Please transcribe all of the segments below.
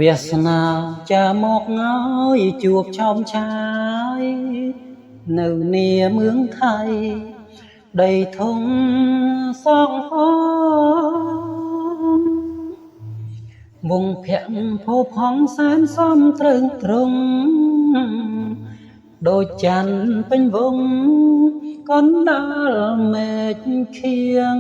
វាសនាចាមកហើយជួបឆោមឆាយនៅនាเมืองไทยដីធំសងហមវងភ័ក្រភោផង់សែនសំត្រឹងត្រង់ដូចច័ន្ទពេញវងកណ្ដាលមេឃខៀង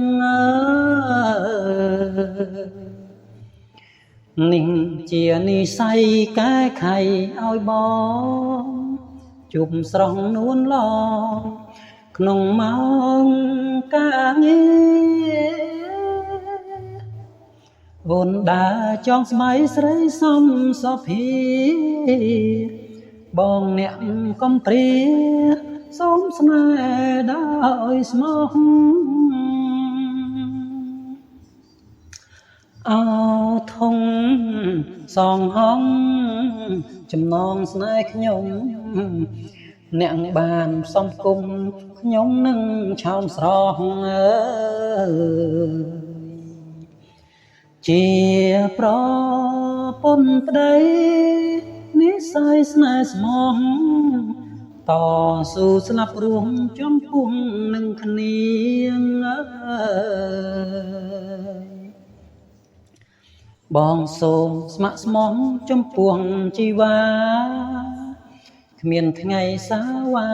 នេះជានិស័យកែខៃឲ្យបងជប់ស្រស់នួនឡងក្នុងម៉ោងការងារអូនដើរចងស្បៃស្រីសំសុភាបងអ្នកកំព្រាសូមស្នេហ៍ដោយស្មោះអោធំសងហងចំណងស្នេហ៍ខ្ញុំអ្នកបានផ្សំគុំខ្ញុំនឹងឆោមស្រស់ជាប្រពន្ធប្តីនិស័យស្នេហ៍ស្មោះតស៊ូស្លាប់រួមចំពោះនឹងគ្នាបងសូមស្ម័គ្រស្មោះចំពោះជីវ៉ាគ្មានថ្ងៃសាវ៉ា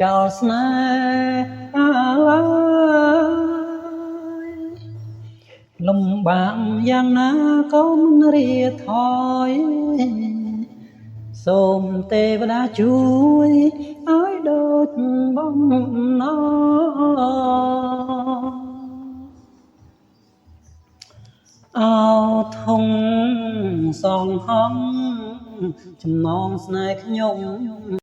ចោលស្នេហ៍ឡើយលំបាកយ៉ាងណាក៏មិនរាថយសូមទេវតាជួយឲ្យដូចបំណងអោធំសងហងចំណងស្នេហ៍ខ្ញុំ